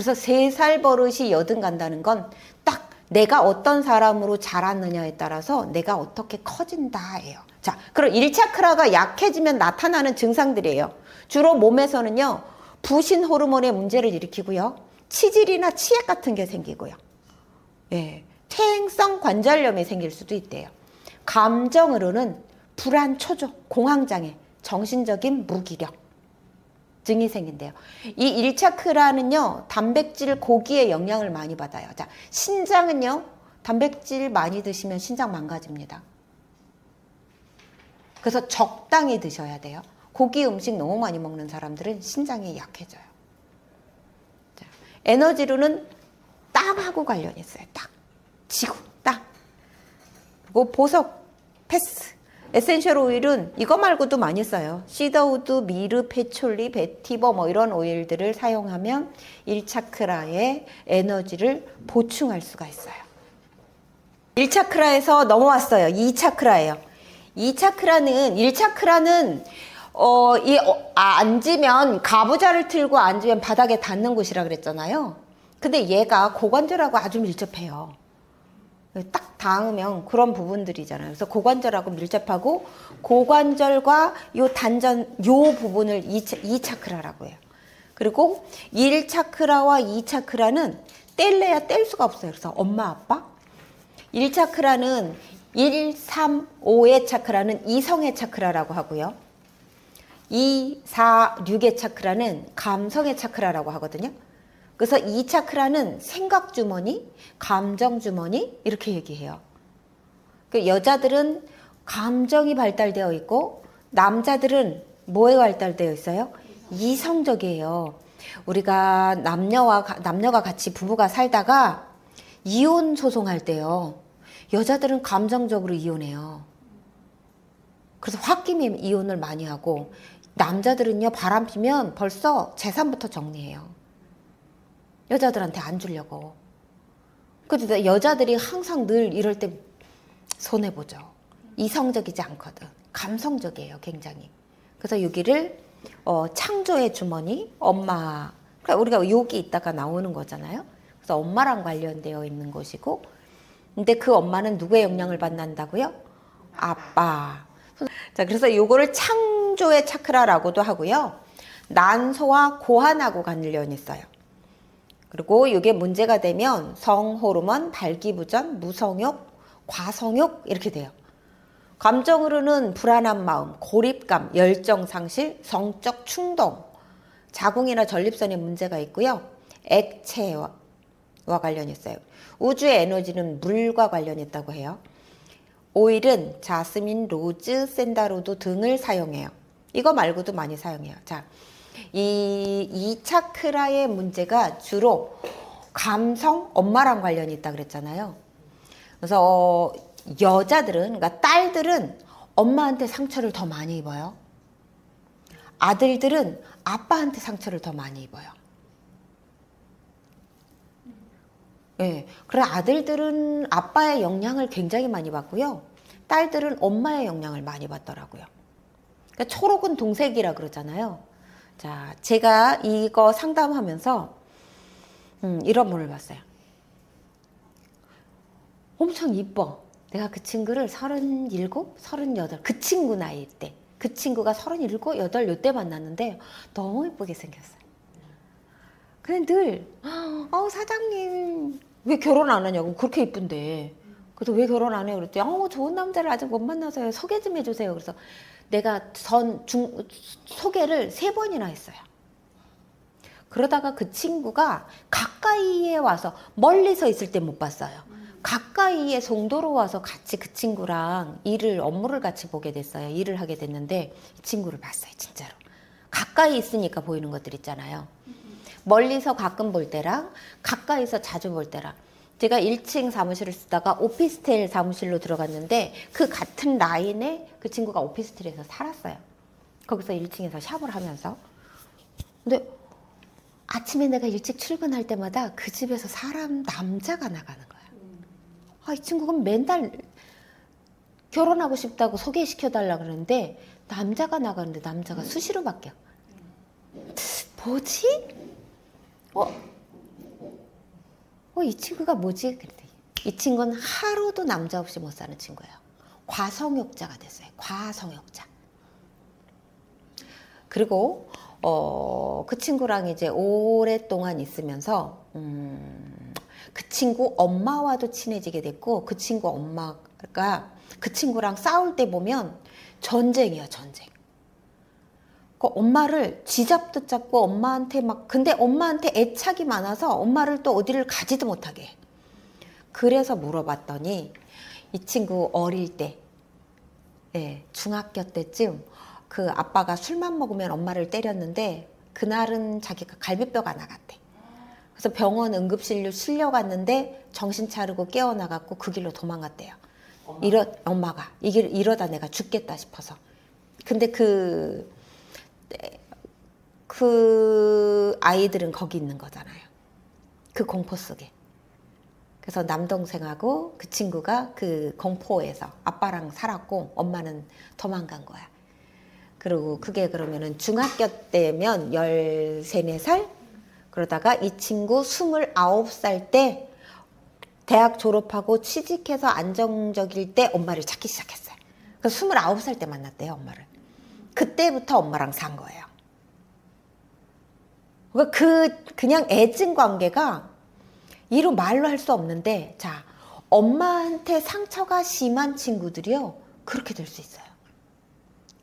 그래서 3살 버릇이 여든 간다는 건 딱 내가 어떤 사람으로 자랐느냐에 따라서 내가 어떻게 커진다예요. 자, 그럼 1차크라가 약해지면 나타나는 증상들이에요. 주로 몸에서는요, 부신 호르몬의 문제를 일으키고요, 치질이나 치액 같은 게 생기고요, 예, 퇴행성 관절염이 생길 수도 있대요. 감정으로는 불안, 초조, 공황장애, 정신적인 무기력 증이 생긴대요. 이 1차크라는요, 단백질, 고기의 영향을 많이 받아요. 자, 신장은요, 단백질 많이 드시면 신장 망가집니다. 그래서 적당히 드셔야 돼요. 고기 음식 너무 많이 먹는 사람들은 신장이 약해져요. 자, 에너지로는 땅하고 관련이 있어요. 땅, 지구, 땅. 그리고 보석, 패스. 에센셜 오일은 이거 말고도 많이 써요. 시더우드, 미르, 패촐리, 베티버 뭐 이런 오일들을 사용하면 1차크라의 에너지를 보충할 수가 있어요. 1차크라에서 넘어왔어요. 2차크라예요. 2차크라는 1차크라는 앉으면 가부좌를 틀고 앉으면 바닥에 닿는 곳이라 그랬잖아요. 근데 얘가 고관절하고 아주 밀접해요. 딱 닿으면 그런 부분들이잖아요. 그래서 고관절하고 밀접하고 고관절과 요 단전 요 부분을 2차크라라고 해요. 그리고 1차크라와 2차크라는 뗄래야 뗄 수가 없어요. 그래서 엄마 아빠 1차크라는 1, 3, 5의 차크라는 이성의 차크라라고 하고요. 2, 4, 6의 차크라는 감성의 차크라라고 하거든요. 그래서 이 차크라는 생각 주머니, 감정 주머니 이렇게 얘기해요. 그 여자들은 감정이 발달되어 있고 남자들은 뭐에 발달되어 있어요? 이성적이에요. 우리가 남녀가 같이 부부가 살다가 이혼 소송할 때요. 여자들은 감정적으로 이혼해요. 그래서 홧김에 이혼을 많이 하고 남자들은요, 바람 피면 벌써 재산부터 정리해요. 여자들한테 안 주려고. 그래서 여자들이 항상 늘 이럴 때 손해보죠. 이성적이지 않거든. 감성적이에요, 굉장히. 그래서 여기를 창조의 주머니, 엄마. 그러니까 우리가 여기 있다가 나오는 거잖아요. 그래서 엄마랑 관련되어 있는 것이고, 근데 그 엄마는 누구의 영향을 받는다고요? 아빠. 자, 그래서 요거를 창조의 차크라라고도 하고요. 난소와 고환하고 관련이 있어요. 그리고 이게 문제가 되면 성호르몬, 발기부전, 무성욕, 과성욕 이렇게 돼요. 감정으로는 불안한 마음, 고립감, 열정 상실, 성적 충동, 자궁이나 전립선에 문제가 있고요. 액체와 관련이 있어요. 우주의 에너지는 물과 관련이 있다고 해요. 오일은 자스민, 로즈, 샌다로드 등을 사용해요. 이거 말고도 많이 사용해요. 자, 이 차크라의 문제가 주로 감성, 엄마랑 관련이 있다 그랬잖아요. 그래서 여자들은, 그러니까 딸들은 엄마한테 상처를 더 많이 입어요. 아들들은 아빠한테 상처를 더 많이 입어요. 예, 그래 아들들은 아빠의 영향을 굉장히 많이 받고요. 딸들은 엄마의 영향을 많이 받더라고요. 그러니까 초록은 동색이라 그러잖아요. 자, 제가 이거 상담하면서 이런 분을 봤어요. 엄청 이뻐. 내가 그 친구를 37, 38, 그 친구 나이일 때, 그 친구가 37, 8 요때 만났는데 너무 이쁘게 생겼어요. 근데 늘 사장님 왜 결혼 안 하냐고. 그렇게 이쁜데. 그래서 왜 결혼 안 해요? 그랬더니 좋은 남자를 아직 못 만나서요. 소개 좀 해주세요. 그래서 내가 소개를 3번이나 했어요. 그러다가 그 친구가 가까이에 와서, 멀리서 있을 때 못 봤어요. 가까이에 송도로 와서 같이 그 친구랑 업무를 같이 보게 됐어요. 일을 하게 됐는데 이 친구를 봤어요. 진짜로. 가까이 있으니까 보이는 것들 있잖아요. 멀리서 가끔 볼 때랑 가까이서 자주 볼 때랑. 제가 1층 사무실을 쓰다가 오피스텔 사무실로 들어갔는데 그 같은 라인에 그 친구가 오피스텔에서 살았어요. 거기서 1층에서 샵을 하면서. 근데 아침에 내가 일찍 출근할 때마다 그 집에서 남자가 나가는 거야. 이 친구가 맨날 결혼하고 싶다고 소개시켜달라 그러는데 남자가 나가는데 남자가 수시로 바뀌어. 뭐지? 이 친구가 뭐지? 그랬더니 이 친구는 하루도 남자 없이 못 사는 친구예요. 과성욕자가 됐어요. 과성욕자. 그리고 그 친구랑 이제 오랫동안 있으면서 그 친구 엄마와도 친해지게 됐고, 그 친구 엄마가 그 친구랑 싸울 때 보면 전쟁이야, 전쟁. 그 엄마를 쥐잡듯 잡고 엄마한테 근데 엄마한테 애착이 많아서 엄마를 또 어디를 가지도 못하게 해. 그래서 물어봤더니 이 친구 어릴 때, 중학교 때쯤 그 아빠가 술만 먹으면 엄마를 때렸는데 그날은 자기가 갈비뼈가 나갔대. 그래서 병원 응급실로 실려갔는데 정신 차리고 깨어나갖고 그 길로 도망갔대요. 엄마가 이러다 내가 죽겠다 싶어서. 근데 그 아이들은 거기 있는 거잖아요. 그 공포 속에. 그래서 남동생하고 그 친구가 그 공포에서 아빠랑 살았고 엄마는 도망간 거야. 그리고 그게 그러면은 중학교 때면 13, 14살? 그러다가 이 친구 29살 때 대학 졸업하고 취직해서 안정적일 때 엄마를 찾기 시작했어요. 그래서 29살 때 만났대요, 엄마를. 그때부터 엄마랑 산 거예요. 그러니까 그냥 애증 관계가 이루 말로 할 수 없는데, 자, 엄마한테 상처가 심한 친구들이요, 그렇게 될 수 있어요.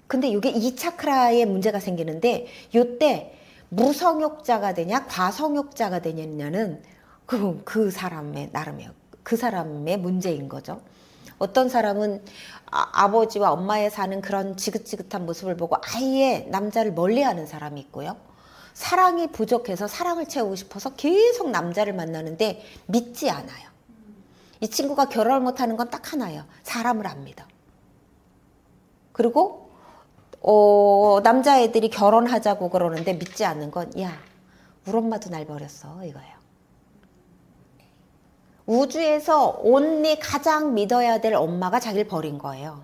근데 이게 이 차크라에 문제가 생기는데, 요때 무성욕자가 되냐, 과성욕자가 되냐는 그 사람의 나름이에요. 그 사람의 문제인 거죠. 어떤 사람은 아버지와 엄마의 사는 그런 지긋지긋한 모습을 보고 아예 남자를 멀리하는 사람이 있고요. 사랑이 부족해서 사랑을 채우고 싶어서 계속 남자를 만나는데 믿지 않아요. 이 친구가 결혼을 못하는 건 딱 하나예요. 사람을 안 믿어. 그리고 남자애들이 결혼하자고 그러는데 믿지 않는 건, 야, 우리 엄마도 날 버렸어, 이거예요. 우주에서 온리 가장 믿어야 될 엄마가 자기를 버린 거예요.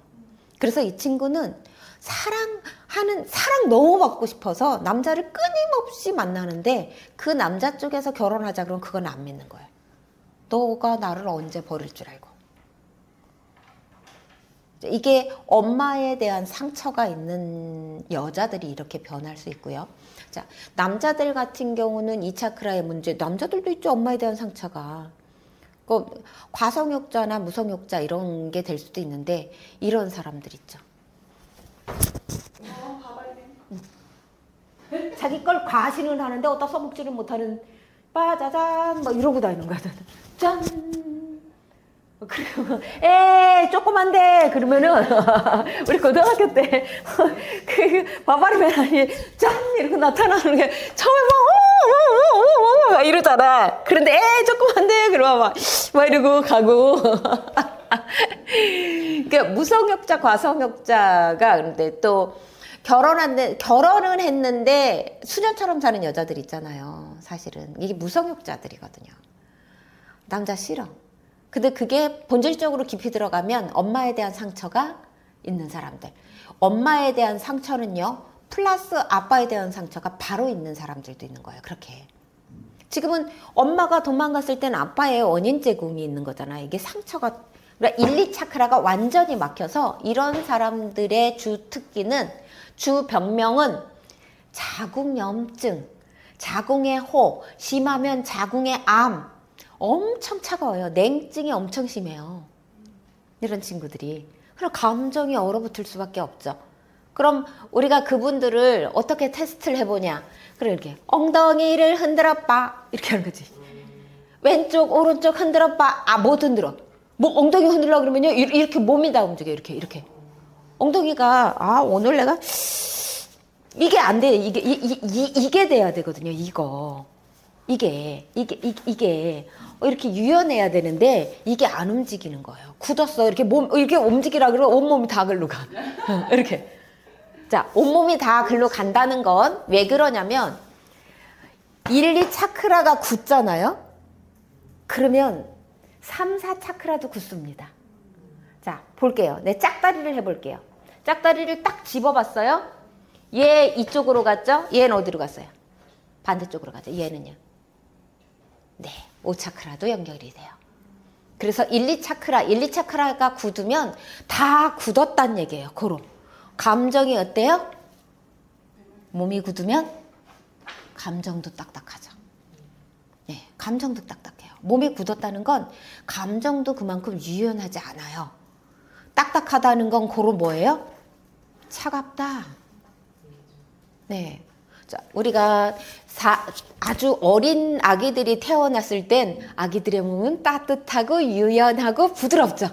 그래서 이 친구는 사랑 너무 받고 싶어서 남자를 끊임없이 만나는데 그 남자 쪽에서 결혼하자 그러면 그건 안 믿는 거예요. 너가 나를 언제 버릴 줄 알고. 이게 엄마에 대한 상처가 있는 여자들이 이렇게 변할 수 있고요. 자, 남자들 같은 경우는 이 차크라의 문제, 남자들도 있죠, 엄마에 대한 상처가. 과성욕자나 무성욕자 이런 게 될 수도 있는데 이런 사람들 있죠. 자기 걸 과신을 하는데 어디다 써먹지를 못하는 빠자잔 막 이러고 다니는 거야. 짠. 그리고 조그만데 그러면은 우리 고등학교 때 그 바바르맨 아니 짠 이렇게 나타나는 게 처음에 막 이러잖아. 그런데 조그만데 그러면 막 이러고 가고. 그러니까 무성욕자, 과성욕자가 그런데 또 결혼은 했는데 수녀처럼 사는 여자들 있잖아요. 사실은 이게 무성욕자들이거든요. 남자 싫어. 근데 그게 본질적으로 깊이 들어가면 엄마에 대한 상처가 있는 사람들. 엄마에 대한 상처는요, 플러스 아빠에 대한 상처가 바로 있는 사람들도 있는 거예요. 그렇게. 지금은 엄마가 도망갔을 때는 아빠의 원인 제공이 있는 거잖아요. 이게 상처가, 그러니까 1, 2 차크라가 완전히 막혀서 이런 사람들의 주 특기는, 주 병명은 자궁염증, 자궁의 호, 심하면 자궁의 암, 엄청 차가워요. 냉증이 엄청 심해요. 이런 친구들이. 그럼 감정이 얼어붙을 수밖에 없죠. 그럼 우리가 그분들을 어떻게 테스트를 해보냐. 그래, 이렇게 엉덩이를 흔들어봐. 이렇게 하는 거지. 왼쪽 오른쪽 흔들어봐. 못 흔들어. 뭐 엉덩이 흔들려 그러면요, 이렇게 몸이 다 움직여. 이렇게 엉덩이가 오늘 내가 이게 안 돼. 이게 돼야 되거든요. 이게 이렇게 유연해야 되는데 이게 안 움직이는 거예요. 굳었어. 이렇게 이렇게 움직이라 그러면 온몸이 다 글로 가. 이렇게. 자, 온몸이 다 글로 간다는 건 왜 그러냐면 1, 2 차크라가 굳잖아요. 그러면 3, 4 차크라도 굳습니다. 자, 볼게요. 내 짝다리를 해볼게요. 짝다리를 딱 집어봤어요. 얘 이쪽으로 갔죠? 얘는 어디로 갔어요? 반대쪽으로 가죠. 얘는요. 네. 5차크라도 연결이 돼요. 그래서 1, 2차크라가 굳으면 다 굳었단 얘기예요. 고로. 감정이 어때요? 몸이 굳으면 감정도 딱딱하죠. 네, 감정도 딱딱해요. 몸이 굳었다는 건 감정도 그만큼 유연하지 않아요. 딱딱하다는 건 고로 뭐예요? 차갑다. 네. 자, 우리가 아주 어린 아기들이 태어났을 땐 아기들의 몸은 따뜻하고 유연하고 부드럽죠.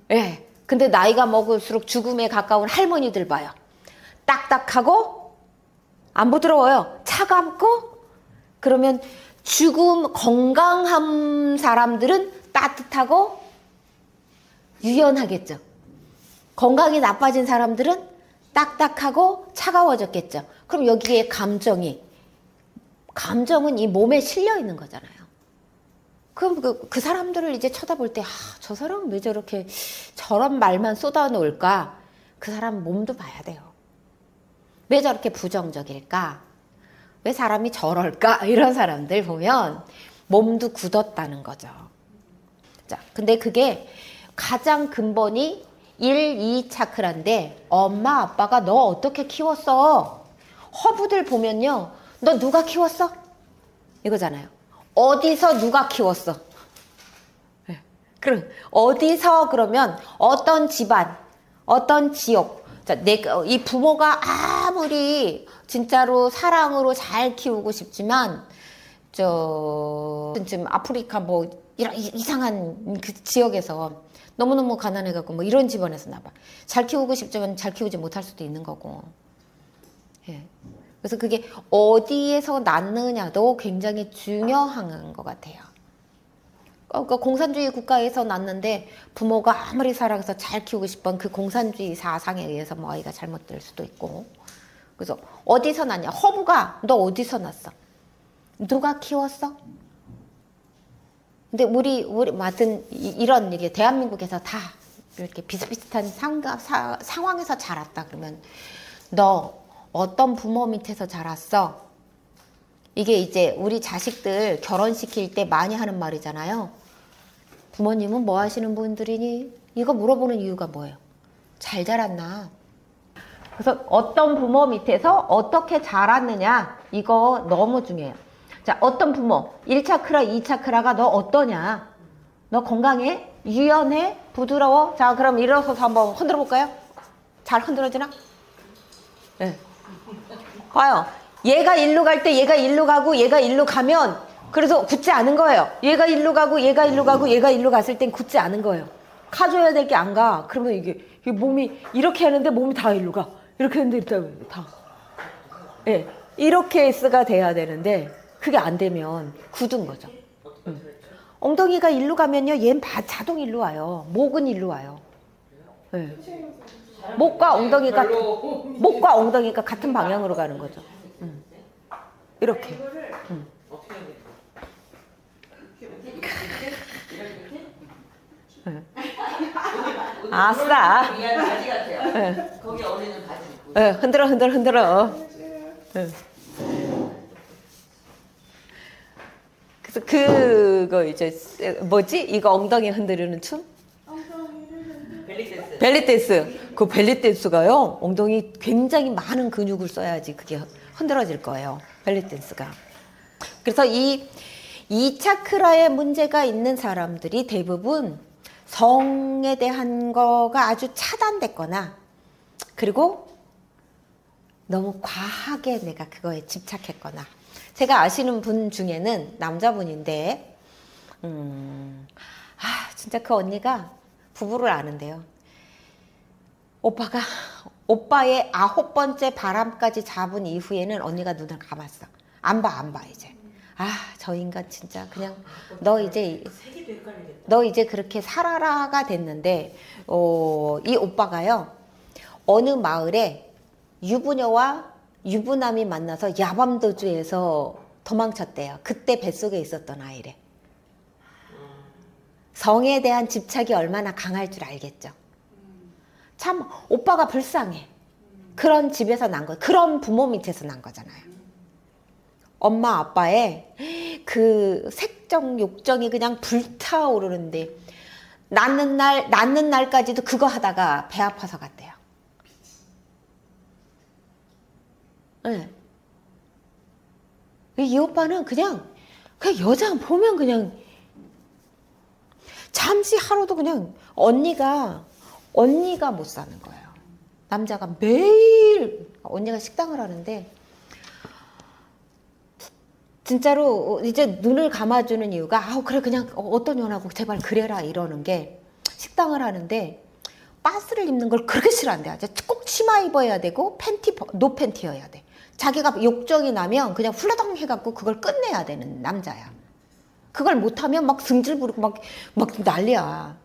예. 네. 근데 나이가 먹을수록 죽음에 가까운 할머니들 봐요. 딱딱하고 안 부드러워요. 차갑고 그러면 건강한 사람들은 따뜻하고 유연하겠죠. 건강이 나빠진 사람들은 딱딱하고 차가워졌겠죠. 그럼 여기에 감정은 이 몸에 실려 있는 거잖아요. 그럼 그 사람들을 이제 쳐다볼 때, 저 사람은 왜 저런 말만 쏟아놓을까? 그 사람 몸도 봐야 돼요. 왜 저렇게 부정적일까? 왜 사람이 저럴까? 이런 사람들 보면 몸도 굳었다는 거죠. 자, 근데 그게 가장 근본이 1, 2 차크라인데 엄마 아빠가 너 어떻게 키웠어? 허브들 보면요. 너 누가 키웠어? 이거잖아요. 어디서 누가 키웠어? 네. 그럼 어디서 그러면 어떤 집안, 어떤 지역. 자, 이 부모가 아무리 진짜로 사랑으로 잘 키우고 싶지만 지금 아프리카 뭐 이런 이상한 그 지역에서 너무너무 가난해갖고 뭐 이런 집안에서 나봐. 잘 키우고 싶지만 잘 키우지 못할 수도 있는 거고. 예. 그래서 그게 어디에서 낳느냐도 굉장히 중요한 것 같아요. 그러니까 공산주의 국가에서 낳는데 부모가 아무리 사랑해서 잘 키우고 싶은 그 공산주의 사상에 의해서 뭐 아이가 잘못될 수도 있고. 그래서 어디서 낳냐? 허브가 너 어디서 낳았어? 누가 키웠어? 근데 우리 맡은 이런 이게 대한민국에서 다 이렇게 비슷비슷한 상황에서 자랐다 그러면 너 어떤 부모 밑에서 자랐어? 이게 이제 우리 자식들 결혼시킬 때 많이 하는 말이잖아요. 부모님은 뭐 하시는 분들이니? 이거 물어보는 이유가 뭐예요? 잘 자랐나? 그래서 어떤 부모 밑에서 어떻게 자랐느냐? 이거 너무 중요해요. 자, 어떤 부모? 1차크라, 2차크라가 너 어떠냐? 너 건강해? 유연해? 부드러워? 자, 그럼 일어서서 한번 흔들어 볼까요? 잘 흔들어지나? 네. 봐요. 얘가 일로 갈 때 얘가 일로 가고 얘가 일로 가면 그래서 굳지 않은 거예요. 얘가 일로 가고 얘가 일로 가고 얘가 일로 갔을 땐 굳지 않은 거예요. 가줘야 될 게 안 가. 그러면 이게 몸이 이렇게 하는데 몸이 다 일로 가. 이렇게 했는데 다. 예. 네. 이렇게 S가 돼야 되는데 그게 안 되면 굳은 거죠. 엉덩이가 일로 가면요, 얘는 자동 일로 와요. 목은 일로 와요. 네. 목과 엉덩이가 같은 방향으로 가는 거죠. 이렇게. 아싸. 거기 어울리는 바지 입고. 흔들어. 그래서 그거 이제 뭐지? 이거 엉덩이 흔들리는 춤? 벨리댄스. 그 벨리댄스가요. 엉덩이 굉장히 많은 근육을 써야지 그게 흔들어질 거예요. 벨리댄스가. 그래서 이 차크라에 문제가 있는 사람들이 대부분 성에 대한 거가 아주 차단됐거나 그리고 너무 과하게 내가 그거에 집착했거나 제가 아시는 분 중에는 남자분인데 진짜 그 언니가 부부를 아는데요. 오빠의 9번째 바람까지 잡은 이후에는 언니가 눈을 감았어. 안 봐 이제. 저 인간 진짜 그냥 너 이제 그렇게 살아라가 됐는데 이 오빠가요. 어느 마을에 유부녀와 유부남이 만나서 야밤도주에서 도망쳤대요. 그때 뱃속에 있었던 아이래. 성에 대한 집착이 얼마나 강할 줄 알겠죠. 참 오빠가 불쌍해. 그런 집에서 난 거, 그런 부모 밑에서 난 거잖아요. 엄마 아빠의 그 색정 욕정이 그냥 불타오르는데 낳는 날까지도 그거 하다가 배 아파서 갔대요. 네. 이 오빠는 그냥 여자 보면 그냥 잠시 하루도 그냥 언니가 못 사는 거예요. 남자가 매일 언니가 식당을 하는데 진짜로 이제 눈을 감아주는 이유가 그래 그냥 어떤 년하고 제발 그래라 이러는 게 식당을 하는데 바스를 입는 걸 그렇게 싫어한대요. 꼭 치마 입어야 되고 노 팬티여야 돼. 자기가 욕정이 나면 그냥 훌라덩 해갖고 그걸 끝내야 되는 남자야. 그걸 못하면 막 승질 부리고 막 난리야.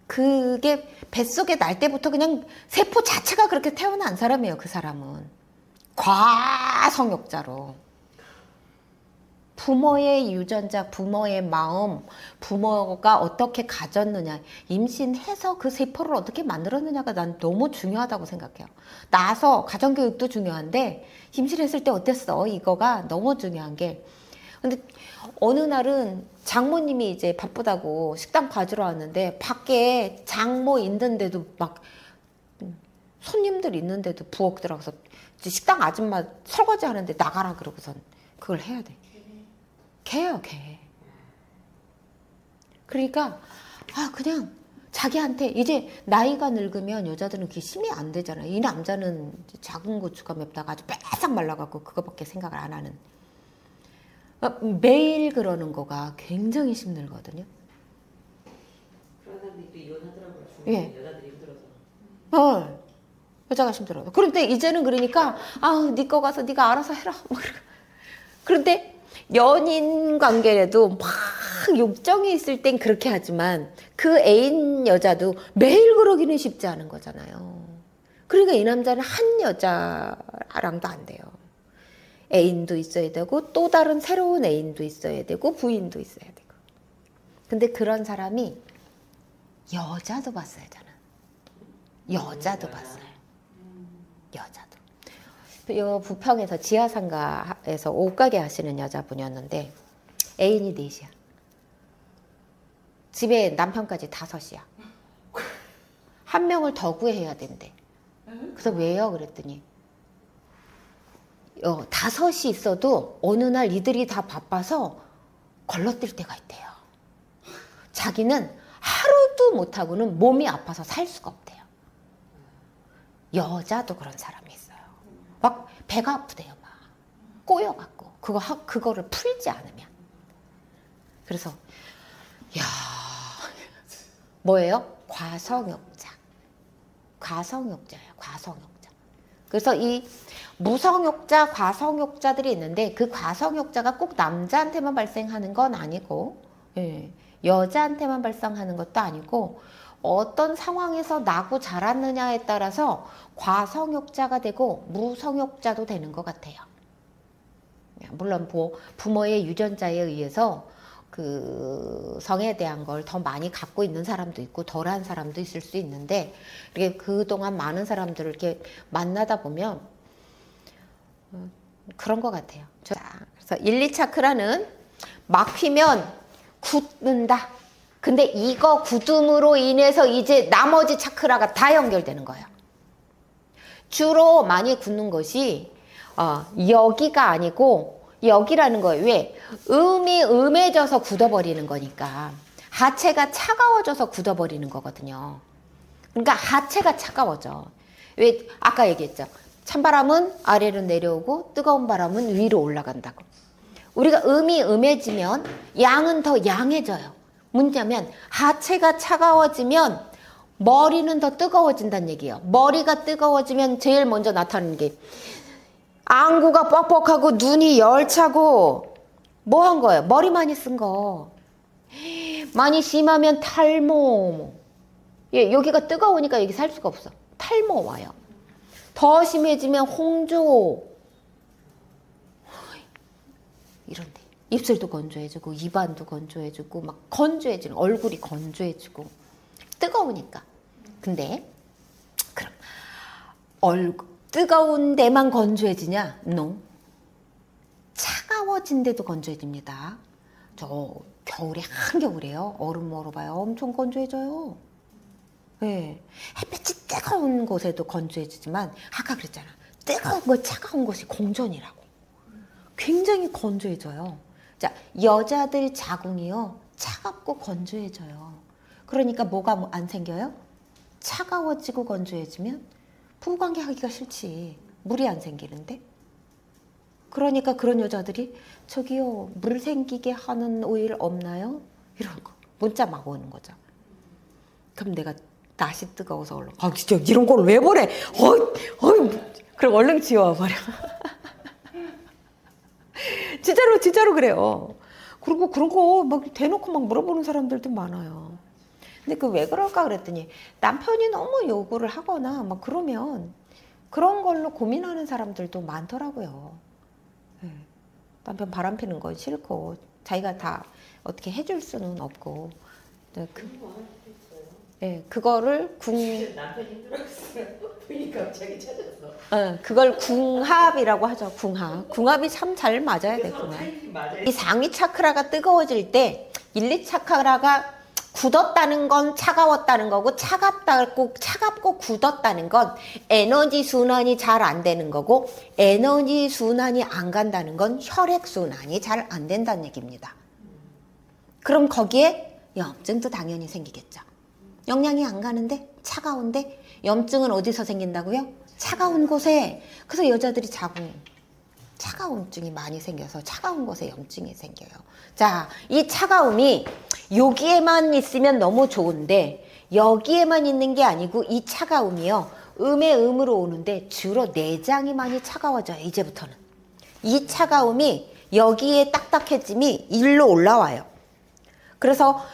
그게 뱃속에 날 때부터 그냥 세포 자체가 그렇게 태어난 사람이에요. 그 사람은 과성욕자로. 부모의 유전자, 부모의 마음, 부모가 어떻게 가졌느냐, 임신해서 그 세포를 어떻게 만들었느냐가 난 너무 중요하다고 생각해요. 낳아서 가정교육도 중요한데 임신했을 때 어땠어? 이거가 너무 중요한 게. 근데 어느 날은 장모님이 이제 바쁘다고 식당 봐주러 왔는데 밖에 장모 있는데도 막 손님들 있는데도 부엌 들어가서 식당 아줌마 설거지 하는데 나가라 그러고선 그걸 해야 돼. 개요, 개. 그러니까 그냥 자기한테 이제 나이가 늙으면 여자들은 그게 힘이 안 되잖아요. 이 남자는 작은 고추가 맵다가 아주 빼싹 말라갖고 그거밖에 생각을 안 하는. 매일 그러는 거가 굉장히 힘들거든요. 그런 사람들이 또 이혼하더라고요. 예. 여자들이 힘들어서. 여자가 힘들어요. 그런데 이제는 그러니까 네 거 가서 네가 알아서 해라. 그런데 연인 관계라도 막 욕정이 있을 땐 그렇게 하지만 그 애인 여자도 매일 그러기는 쉽지 않은 거잖아요. 그러니까 이 남자는 한 여자랑도 안 돼요. 애인도 있어야 되고 또 다른 새로운 애인도 있어야 되고 부인도 있어야 되고. 근데 그런 사람이 여자도 봤어요. 저는 여자도 봤어요. 여자도. 요 부평에서 지하상가에서 옷가게 하시는 여자분이었는데 애인이 넷이야. 집에 남편까지 5이야. 한 명을 더 구해야 된대. 그래서 왜요? 그랬더니 5이 있어도 어느 날 이들이 다 바빠서 걸러뛸 때가 있대요. 자기는 하루도 못하고는 몸이 아파서 살 수가 없대요. 여자도 그런 사람이 있어요. 막 배가 아프대요. 막 꼬여갖고 그거를 풀지 않으면. 그래서 야 뭐예요? 과성욕자예요. 과성욕자. 그래서 이 무성욕자, 과성욕자들이 있는데 그 과성욕자가 꼭 남자한테만 발생하는 건 아니고 여자한테만 발생하는 것도 아니고 어떤 상황에서 나고 자랐느냐에 따라서 과성욕자가 되고 무성욕자도 되는 것 같아요. 물론 부모의 유전자에 의해서 그 성에 대한 걸 더 많이 갖고 있는 사람도 있고 덜한 사람도 있을 수 있는데 이렇게 그동안 많은 사람들을 이렇게 만나다 보면 그런 것 같아요. 그래서 1, 2차크라는 막히면 굳는다. 근데 이거 굳음으로 인해서 이제 나머지 차크라가 다 연결되는 거예요. 주로 많이 굳는 것이 여기가 아니고 여기라는 거예요. 왜? 음이 음해져서 굳어버리는 거니까. 하체가 차가워져서 굳어버리는 거거든요. 그러니까 하체가 차가워져. 왜? 아까 얘기했죠. 찬바람은 아래로 내려오고 뜨거운 바람은 위로 올라간다고. 우리가 음이 음해지면 양은 더 양해져요. 문제면 하체가 차가워지면 머리는 더 뜨거워진다는 얘기예요. 머리가 뜨거워지면 제일 먼저 나타나는 게 안구가 뻑뻑하고 눈이 열차고 뭐 한 거예요? 머리 많이 쓴 거. 많이 심하면 탈모. 여기가 뜨거우니까 여기 살 수가 없어. 탈모 와요. 더 심해지면 홍조. 이런데 입술도 건조해지고 입안도 건조해지고 막 건조해지는 얼굴이 건조해지고 뜨거우니까. 근데 그럼 뜨거운 데만 건조해지냐? No. 차가워진데도 건조해집니다. 저 겨울에 한겨울에요. 얼음 먹어봐요. 엄청 건조해져요. 네. 햇빛이 뜨거운 곳에도 건조해지지만 아까 그랬잖아. 뜨거운 거 차가운 것이 공존이라고. 굉장히 건조해져요. 자, 여자들 자궁이요. 차갑고 건조해져요. 그러니까 뭐가 안 생겨요? 차가워지고 건조해지면 부부관계 하기가 싫지. 물이 안 생기는데. 그러니까 그런 여자들이 저기요 물 생기게 하는 오일 없나요? 이런 거 문자 막 오는 거죠. 그럼 내가 낯이 뜨거워서 얼른 진짜 이런 걸 왜 보내? 그럼 얼른 지워버려. 진짜로 그래요. 그리고 그런 거 막 대놓고 막 물어보는 사람들도 많아요. 근데 그 왜 그럴까 그랬더니 남편이 너무 요구를 하거나 막 그러면 그런 걸로 고민하는 사람들도 많더라고요. 네. 남편 바람 피는 거 싫고 자기가 다 어떻게 해줄 수는 없고 그거를 남편 힘들었어요. 부인이 갑자기 찾았어. 그걸 궁합이라고 하죠. 궁합이 참 잘 맞아야 돼. 궁합. 이 상위 차크라가 뜨거워질 때 1, 2 차크라가 굳었다는 건 차가웠다는 거고 차갑고 굳었다는 건 에너지 순환이 잘 안 되는 거고 에너지 순환이 안 간다는 건 혈액 순환이 잘 안 된다는 얘기입니다. 그럼 거기에 염증도 당연히 생기겠죠. 영양이 안 가는데 차가운데 염증은 어디서 생긴다고요? 차가운 곳에. 그래서 여자들이 차가움증이 많이 생겨서 차가운 곳에 염증이 생겨요. 자, 이 차가움이 여기에만 있으면 너무 좋은데 여기에만 있는 게 아니고 이 차가움이요. 음의 음으로 오는데 주로 내장이 많이 차가워져요. 이제부터는. 이 차가움이 여기에 딱딱해짐이 일로 올라와요. 그래서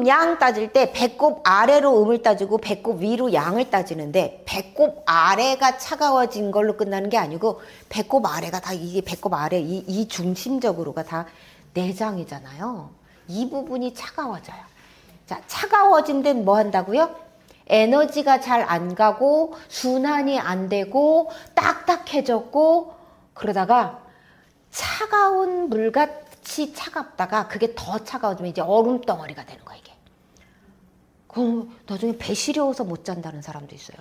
양 따질 때 배꼽 아래로 음을 따지고 배꼽 위로 양을 따지는데 배꼽 아래가 차가워진 걸로 끝나는 게 아니고 배꼽 아래가 다 이게 배꼽 아래 이 중심적으로가 다 내장이잖아요. 이 부분이 차가워져요. 자, 차가워진 데는 뭐 한다고요? 에너지가 잘 안 가고 순환이 안 되고 딱딱해졌고 그러다가 차가운 물같이 차갑다가 그게 더 차가워지면 이제 얼음덩어리가 되는 거야, 이게. 그럼 나중에 배 시려워서 못 잔다는 사람도 있어요.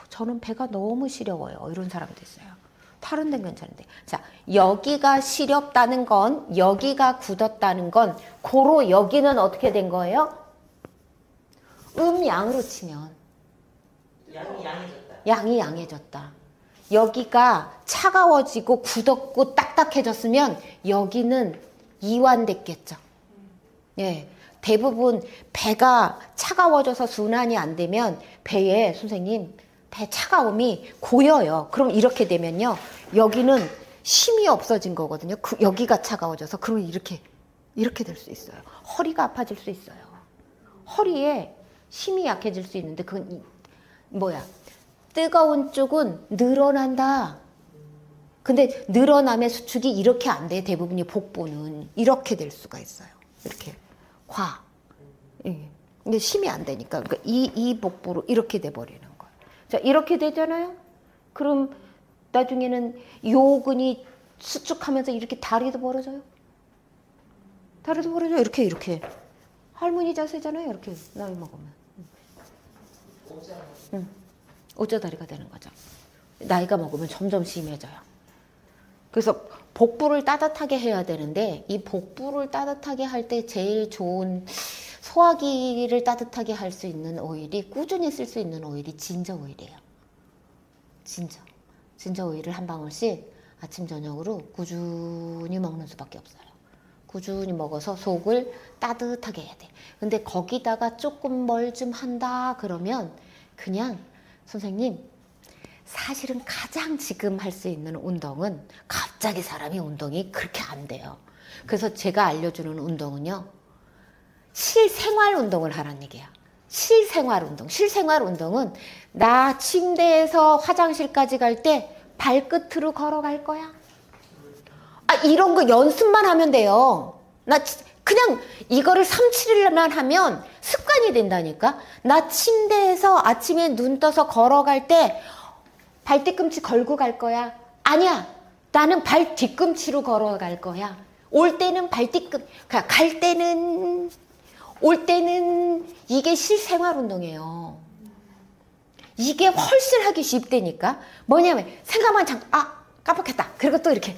저는 배가 너무 시려워요. 이런 사람도 있어요. 다른 데는 괜찮은데. 자, 여기가 시렵다는 건, 여기가 굳었다는 건, 고로 여기는 어떻게 된 거예요? 양으로 치면. 양이 양해졌다. 여기가 차가워지고 굳었고 딱딱해졌으면 여기는 이완됐겠죠. 예. 대부분 배가 차가워져서 순환이 안 되면 배에 선생님 배 차가움이 고여요. 그럼 이렇게 되면요. 여기는 힘이 없어진 거거든요. 여기가 차가워져서 그럼 이렇게 될 수 있어요. 허리가 아파질 수 있어요. 허리에 힘이 약해질 수 있는데 그건 뜨거운 쪽은 늘어난다. 근데 늘어남의 수축이 이렇게 안 돼. 대부분이 복부는 이렇게 될 수가 있어요. 이렇게 근데 힘이 안 되니까 그러니까 이 복부로 이렇게 돼 버리는 거예요. 자, 이렇게 되잖아요. 그럼 나중에는 요근이 수축하면서 이렇게 다리도 벌어져요. 이렇게 할머니 자세잖아요. 이렇게 나이 먹으면. 오자다리가 되는 거죠. 나이가 먹으면 점점 심해져요. 그래서 복부를 따뜻하게 해야 되는데 이 복부를 따뜻하게 할 때 제일 좋은 소화기를 따뜻하게 할 수 있는 오일이 꾸준히 쓸 수 있는 오일이 진저 오일이에요. 진저 오일을 한 방울씩 아침 저녁으로 꾸준히 먹는 수밖에 없어요. 꾸준히 먹어서 속을 따뜻하게 해야 돼. 근데 거기다가 조금 뭘 좀 한다 그러면 그냥 선생님 사실은 가장 지금 할 수 있는 운동은 갑자기 사람이 운동이 그렇게 안 돼요. 그래서 제가 알려주는 운동은요. 실생활 운동을 하라는 얘기야. 실생활 운동은 나 침대에서 화장실까지 갈 때 발끝으로 걸어갈 거야. 이런 거 연습만 하면 돼요. 나 그냥 이거를 3, 7일만 하면 습관이 된다니까. 나 침대에서 아침에 눈 떠서 걸어갈 때 발뒤꿈치 걸고 갈 거야. 아니야. 나는 발 뒤꿈치로 걸어갈 거야. 올 때는 발 뒤꿈, 갈 때는, 올 때는 이게 실생활 운동이에요. 이게 훨씬 하기 쉽다니까. 뭐냐면 생각만 깜빡했다. 그리고 또 이렇게.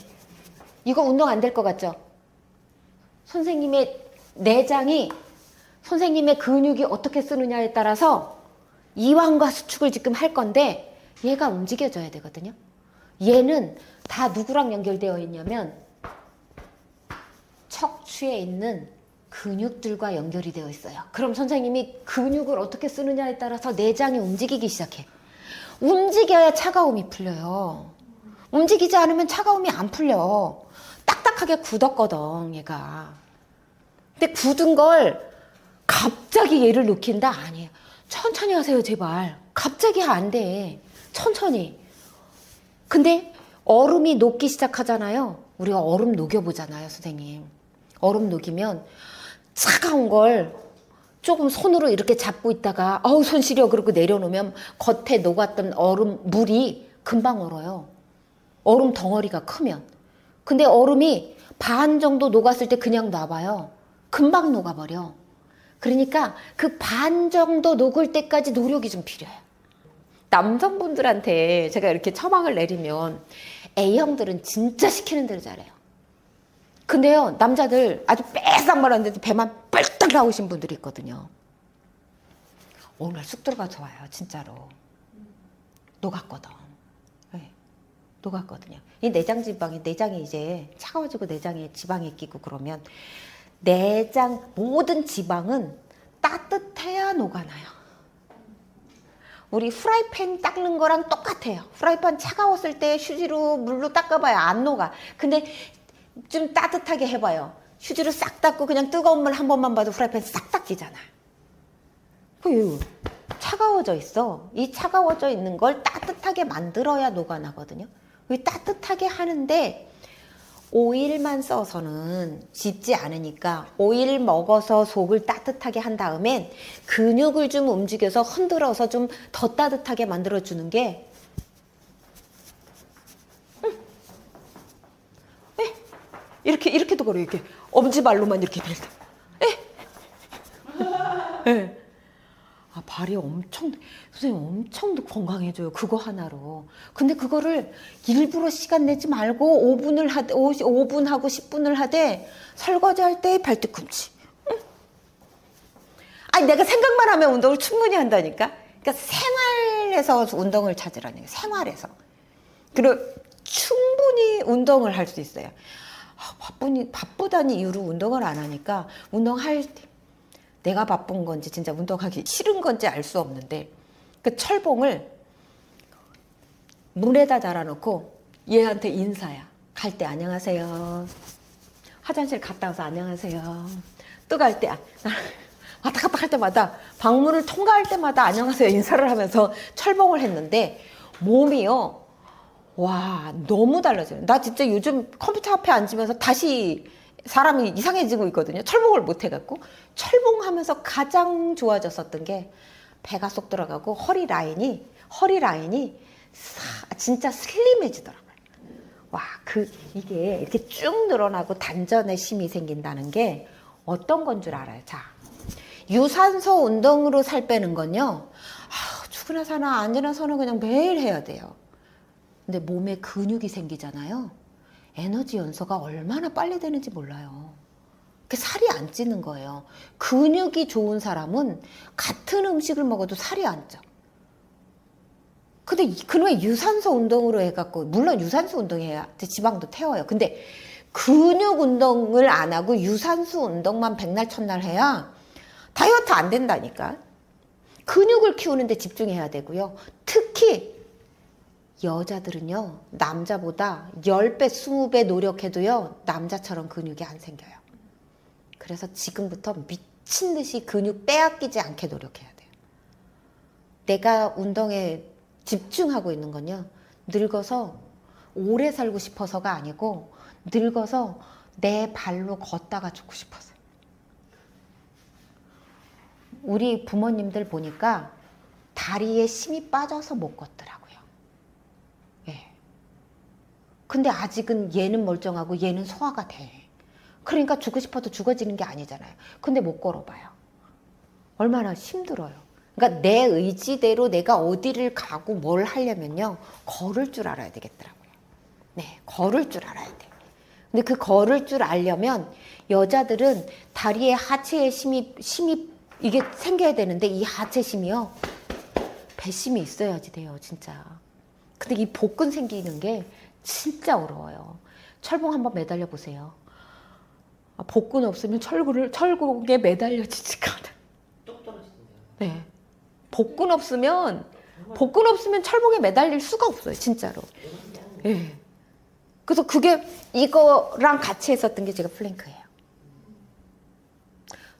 이거 운동 안 될 것 같죠? 선생님의 내장이, 선생님의 근육이 어떻게 쓰느냐에 따라서 이완과 수축을 지금 할 건데 얘가 움직여져야 되거든요. 얘는 다 누구랑 연결되어 있냐면 척추에 있는 근육들과 연결이 되어 있어요. 그럼 선생님이 근육을 어떻게 쓰느냐에 따라서 내장이 움직이기 시작해. 움직여야 차가움이 풀려요. 움직이지 않으면 차가움이 안 풀려. 딱딱하게 굳었거든, 얘가. 근데 굳은 걸 갑자기 얘를 녹인다? 아니에요. 천천히 하세요, 제발. 갑자기 안 돼. 천천히. 근데 얼음이 녹기 시작하잖아요. 우리가 얼음 녹여보잖아요, 선생님. 얼음 녹이면 차가운 걸 조금 손으로 이렇게 잡고 있다가 손 시려 그러고 내려놓으면 겉에 녹았던 얼음 물이 금방 얼어요. 얼음 덩어리가 크면. 근데 얼음이 반 정도 녹았을 때 그냥 놔봐요. 금방 녹아버려. 그러니까 그 반 정도 녹을 때까지 노력이 좀 필요해요. 남성분들한테 제가 이렇게 처방을 내리면 A형들은 진짜 시키는 대로 잘해요. 근데요, 남자들 아주 빼싹 말았는데 배만 뻘떡 나오신 분들이 있거든요. 오늘 쑥 들어가서 와요, 진짜로. 녹았거든. 네, 녹았거든요. 이 내장 지방이, 내장이 이제 차가워지고 내장에 지방이 끼고 그러면 내장, 모든 지방은 따뜻해야 녹아나요. 우리 프라이팬 닦는 거랑 똑같아요. 프라이팬 차가웠을 때 휴지로 물로 닦아봐야 안 녹아. 근데 좀 따뜻하게 해봐요. 휴지로 싹 닦고 그냥 뜨거운 물 한 번만 봐도 프라이팬 싹 닦이잖아. 차가워져 있어. 이 차가워져 있는 걸 따뜻하게 만들어야 녹아나거든요. 따뜻하게 하는데 오일만 써서는 쉽지 않으니까 오일 먹어서 속을 따뜻하게 한 다음엔 근육을 좀 움직여서 흔들어서 좀 더 따뜻하게 만들어주는 게 이렇게도 걸어. 이렇게 엄지발로만 이렇게 될 때. 네. 발이 선생님 엄청 건강해져요. 그거 하나로. 근데 그거를 일부러 시간 내지 말고 5분 하고 10분을 하되 설거지 할 때 발뒤꿈치. 내가 생각만 하면 운동을 충분히 한다니까. 그러니까 생활에서 운동을 찾으라는 거예요. 생활에서. 그리고 충분히 운동을 할 수 있어요. 바쁘다는 이유로 운동을 안 하니까 운동할 때 내가 바쁜 건지 진짜 운동하기 싫은 건지 알 수 없는데 그 철봉을 문에다 달아놓고 얘한테 인사야. 갈 때 안녕하세요. 화장실 갔다 와서 안녕하세요. 또 갈 때 왔다 갔다 할 때마다 방문을 통과할 때마다 안녕하세요 인사를 하면서 철봉을 했는데 몸이요. 와, 너무 달라져요. 나 진짜 요즘 컴퓨터 앞에 앉으면서 다시 사람이 이상해지고 있거든요. 철봉을 못 해갖고. 철봉하면서 가장 좋아졌었던 게 배가 쏙 들어가고 허리 라인이 진짜 슬림해지더라고요. 와, 이게 이렇게 쭉 늘어나고 단전에 힘이 생긴다는 게 어떤 건 줄 알아요? 자, 유산소 운동으로 살 빼는 건요. 죽으나 사나 앉으나 서나 그냥 매일 해야 돼요. 근데 몸에 근육이 생기잖아요. 에너지 연소가 얼마나 빨리 되는지 몰라요. 살이 안 찌는 거예요. 근육이 좋은 사람은 같은 음식을 먹어도 살이 안 쪄. 근데 그러면 유산소 운동으로 해갖고, 물론 유산소 운동해야 지방도 태워요. 근데 근육 운동을 안 하고 유산소 운동만 백날 첫날 해야 다이어트 안 된다니까. 근육을 키우는데 집중해야 되고요. 특히 여자들은요, 남자보다 10배, 20배 노력해도요, 남자처럼 근육이 안 생겨요. 그래서 지금부터 미친 듯이 근육 빼앗기지 않게 노력해야 돼요. 내가 운동에 집중하고 있는 건요, 늙어서 오래 살고 싶어서가 아니고, 늙어서 내 발로 걷다가 죽고 싶어서. 우리 부모님들 보니까 다리에 힘이 빠져서 못 걷더라고요. 근데 아직은 얘는 멀쩡하고 얘는 소화가 돼. 그러니까 주고 싶어도 죽어지는 게 아니잖아요. 근데 못 걸어봐요. 얼마나 힘들어요. 그러니까 내 의지대로 내가 어디를 가고 뭘 하려면요. 걸을 줄 알아야 되겠더라고요. 네, 걸을 줄 알아야 돼. 근데 그 걸을 줄 알려면 여자들은 다리에 하체에 힘이 이게 생겨야 되는데 이 하체 힘이요. 배심이 있어야지 돼요, 진짜. 근데 이 복근 생기는 게 진짜 어려워요. 철봉 한번 매달려 보세요. 복근 없으면 철곡에 매달려지지가 않아. 뚝 떨어지는데요. 네. 복근 없으면 철봉에 매달릴 수가 없어요, 진짜로. 예. 네. 그래서 그게 이거랑 같이 했었던 게 제가 플랭크예요.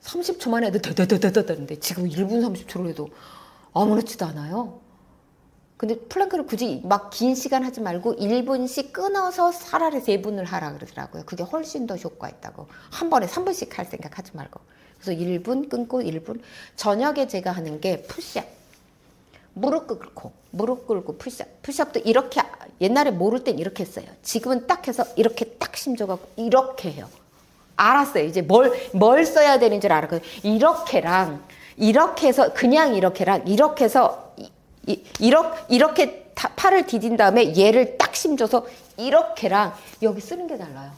30초만 해도 더더더더더는데 지금 1분 30초로 해도 아무렇지도 않아요. 근데 플랭크를 굳이 막 긴 시간 하지 말고 1분씩 끊어서 차라리 3분을 하라 그러더라고요. 그게 훨씬 더 효과 있다고. 한 번에 3분씩 할 생각 하지 말고. 그래서 1분 끊고 1분. 저녁에 제가 하는 게 푸시업. 무릎 꿇고 푸시업. 푸시업도 이렇게 옛날에 모를 땐 이렇게 했어요. 지금은 딱 해서 이렇게 딱 심줘갖고 이렇게 해요. 알았어요. 이제 뭘 써야 되는 줄 알았거든요. 이렇게랑 이렇게 해서 그냥 이렇게랑 이렇게 해서 이렇게 팔을 디딘 다음에 얘를 딱 심줘서 이렇게랑 여기 쓰는 게 달라요.